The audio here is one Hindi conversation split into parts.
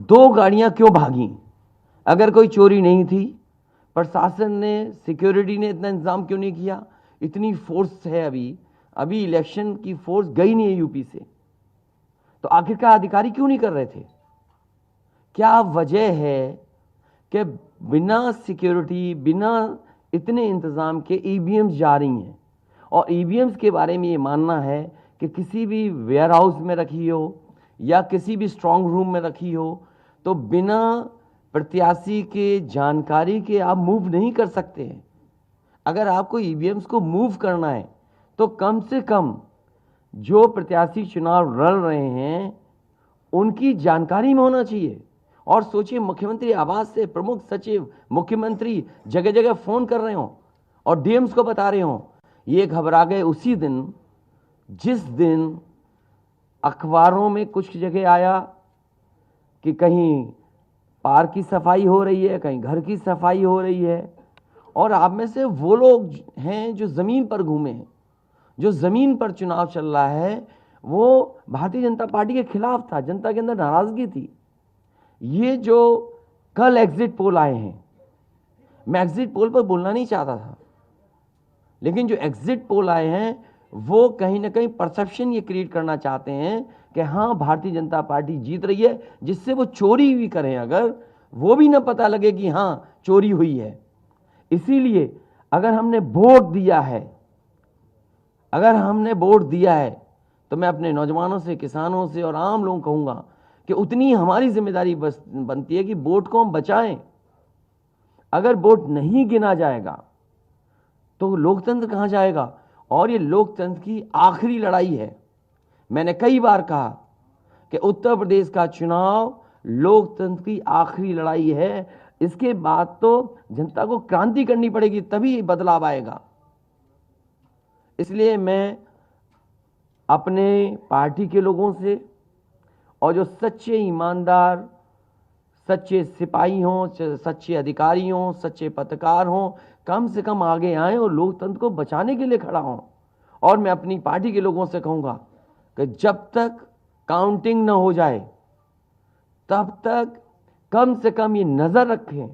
2 गाड़ियां क्यों भागी? अगर कोई चोरी नहीं थी, प्रशासन ने, सिक्योरिटी ने इतना इंतजाम क्यों नहीं किया? इतनी फोर्स है, अभी इलेक्शन की फोर्स गई नहीं है यूपी से, तो आखिरकार अधिकारी क्यों नहीं कर रहे थे? क्या वजह है कि बिना सिक्योरिटी, बिना इतने इंतजाम के ईवीएम्स जा रही हैं? और ईवीएम्स के बारे में ये मानना है कि किसी भी वेयर हाउस में रखी हो या किसी भी स्ट्रांग रूम में रखी हो, तो बिना प्रत्याशी के जानकारी के आप मूव नहीं कर सकते हैं। अगर आपको ईवीएम्स को मूव करना है तो कम से कम जो प्रत्याशी चुनाव लड़ रहे हैं उनकी जानकारी में होना चाहिए। और सोचिए, मुख्यमंत्री आवास से प्रमुख सचिव, मुख्यमंत्री जगह जगह फोन कर रहे हो और डीएम्स को बता रहे हो। ये घबरा गए उसी दिन जिस दिन अखबारों में कुछ जगह आया कि कहीं पार्क की सफाई हो रही है, कहीं घर की सफाई हो रही है। और आप में से वो लोग हैं जो जमीन पर घूमे हैं, जो जमीन पर चुनाव चल रहा है, वो भारतीय जनता पार्टी के खिलाफ था, जनता के अंदर नाराजगी थी। ये जो कल एग्जिट पोल आए हैं, मैं एग्जिट पोल पर बोलना नहीं चाहता था, लेकिन जो एग्जिट पोल आए हैं वो कहीं ना कहीं परसेप्शन ये क्रिएट करना चाहते हैं कि हाँ, भारतीय जनता पार्टी जीत रही है, जिससे वो चोरी भी करें अगर, वो भी ना पता लगे कि हाँ चोरी हुई है। इसीलिए अगर हमने वोट दिया है तो मैं अपने नौजवानों से, किसानों से और आम लोगों को कहूंगा कि उतनी हमारी जिम्मेदारी बनती है कि वोट को हम बचाएं। अगर वोट नहीं गिना जाएगा तो लोकतंत्र कहां जाएगा? और ये लोकतंत्र की आखिरी लड़ाई है। मैंने कई बार कहा कि उत्तर प्रदेश का चुनाव लोकतंत्र की आखिरी लड़ाई है। इसके बाद तो जनता को क्रांति करनी पड़ेगी, तभी बदलाव आएगा। इसलिए मैं अपने पार्टी के लोगों से और जो सच्चे ईमानदार, सच्चे सिपाही हों, सच्चे अधिकारी हों, सच्चे पत्रकार हों, कम से कम आगे आएं और लोकतंत्र को बचाने के लिए खड़ा हों। और मैं अपनी पार्टी के लोगों से कहूंगा कि जब तक काउंटिंग न हो जाए तब तक कम से कम ये नजर रखें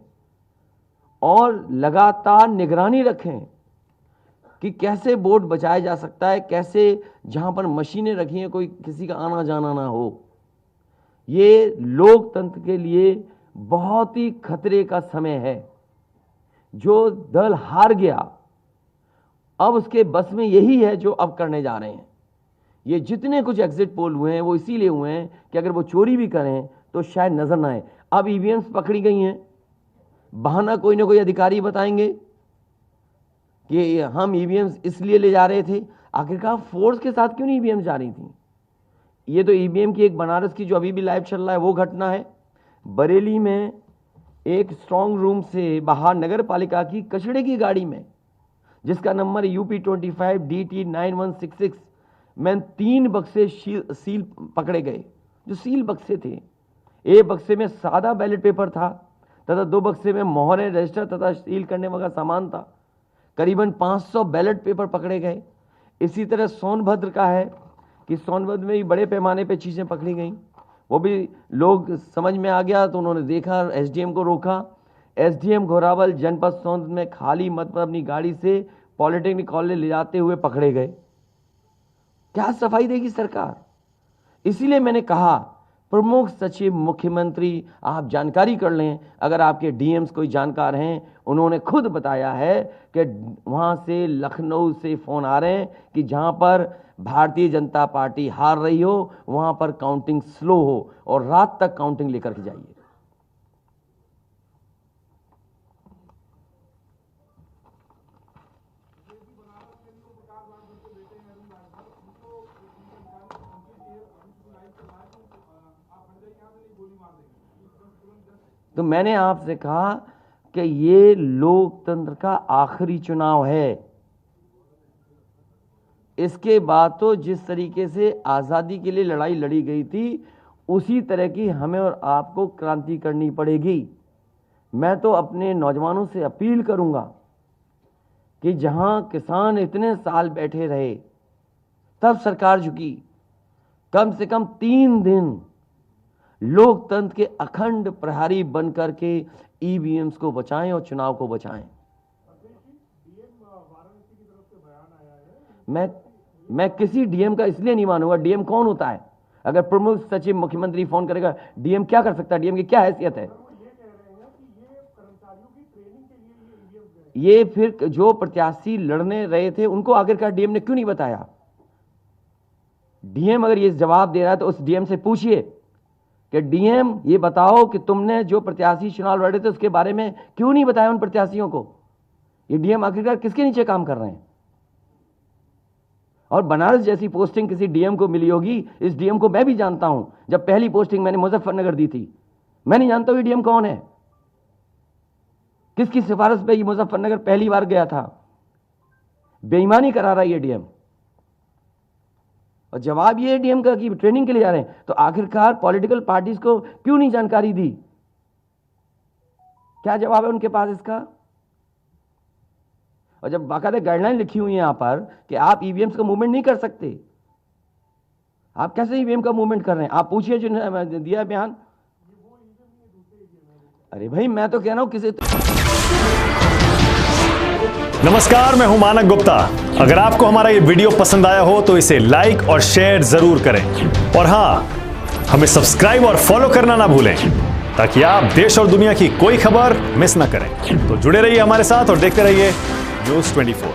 और लगातार निगरानी रखें कि कैसे वोट बचाया जा सकता है, कैसे जहां पर मशीनें रखी हैं कोई किसी का आना जाना ना हो। ये लोकतंत्र के लिए बहुत ही खतरे का समय है। जो दल हार गया, अब उसके बस में यही है जो अब करने जा रहे हैं। ये जितने कुछ एग्जिट पोल हुए हैं वो इसीलिए हुए हैं कि अगर वो चोरी भी करें तो शायद नजर ना आए। अब ईवीएम्स पकड़ी गई हैं, बहाना कोई ना कोई अधिकारी बताएंगे कि हम ईवीएम्स इसलिए ले जा रहे थे। आखिरकार फोर्स के साथ क्यों नहीं ईवीएम जा रही थी? ये तो ईवीएम की एक बनारस की जो अभी भी लाइव चल रहा है वो घटना है। बरेली में एक स्ट्रांग रूम से बाहर नगर पालिका की कचड़े की गाड़ी में, जिसका नंबर UP25 DT 9166 में 3 बक्से सील पकड़े गए। जो सील बक्से थे, एक बक्से में सादा बैलेट पेपर था तथा 2 बक्से में मोहरें, रजिस्टर तथा सील करने वाला सामान था। करीबन 500 बैलेट पेपर पकड़े गए। इसी तरह सोनभद्र का है कि सोनभद्र में भी बड़े पैमाने पे चीज़ें पकड़ी गई। वो भी लोग समझ में आ गया तो उन्होंने देखा, SDM को रोका। SDM घोरावल जनपद सोनभद्र में खाली मत पर अपनी गाड़ी से पॉलिटेक्निक कॉलेज ले जाते हुए पकड़े गए। क्या सफाई देगी सरकार? इसीलिए मैंने कहा, प्रमुख सचिव, मुख्यमंत्री, आप जानकारी कर लें। अगर आपके डीएम्स कोई जानकार हैं, उन्होंने खुद बताया है कि वहां से, लखनऊ से फोन आ रहे हैं कि जहां पर भारतीय जनता पार्टी हार रही हो वहां पर काउंटिंग स्लो हो और रात तक काउंटिंग लेकर के जाइए। तो मैंने आपसे कहा कि ये लोकतंत्र का आखिरी चुनाव है। इसके बाद तो जिस तरीके से आज़ादी के लिए लड़ाई लड़ी गई थी उसी तरह की हमें और आपको क्रांति करनी पड़ेगी। मैं तो अपने नौजवानों से अपील करूंगा कि जहां किसान इतने साल बैठे रहे तब सरकार झुकी। कम से कम 3 दिन लोकतंत्र के अखंड प्रहरी बनकर के ईवीएम्स को बचाएं और चुनाव को बचाएं। मैं किसी डीएम का इसलिए नहीं मानूंगा। डीएम कौन होता है? अगर प्रमुख सचिव मुख्यमंत्री फोन करेगा, डीएम क्या कर सकता है? डीएम की क्या हैसियत है? ये फिर जो प्रत्याशी लड़ने रहे थे उनको आखिरकार डीएम ने क्यों नहीं बताया? डीएम अगर ये जवाब दे रहा है तो उस डीएम से पूछिए कि डीएम ये बताओ कि तुमने जो प्रत्याशी चुनाव लड़े थे उसके बारे में क्यों नहीं बताया उन प्रत्याशियों को? ये डीएम आखिरकार किसके नीचे काम कर रहे हैं? और बनारस जैसी पोस्टिंग किसी डीएम को मिली होगी, इस डीएम को मैं भी जानता हूं। जब पहली पोस्टिंग मैंने मुजफ्फरनगर दी थी, मैं नहीं जानता ये डीएम कौन है, किसकी सिफारिश पे ये मुजफ्फरनगर पहली बार गया था। बेईमानी करा रहा है ये डीएम। और जवाब ये है डीएम का कि ट्रेनिंग के लिए जा रहे हैं। तो आखिरकार पॉलिटिकल पार्टीज को क्यों नहीं जानकारी दी? क्या जवाब है उनके पास इसका? और जब बाकायदा गाइडलाइन लिखी हुई है यहां पर कि आप ईवीएम्स का मूवमेंट नहीं कर सकते, आप कैसे ईवीएम का मूवमेंट कर रहे हैं? आप पूछिए जिन्होंने दिया बयान। अरे भाई मैं तो कह रहा हूं किसी नमस्कार, मैं हूं मानक गुप्ता। अगर आपको हमारा ये वीडियो पसंद आया हो तो इसे लाइक और शेयर जरूर करें, और हां, हमें सब्सक्राइब और फॉलो करना ना भूलें ताकि आप देश और दुनिया की कोई खबर मिस ना करें। तो जुड़े रहिए हमारे साथ और देखते रहिए न्यूज़ 24।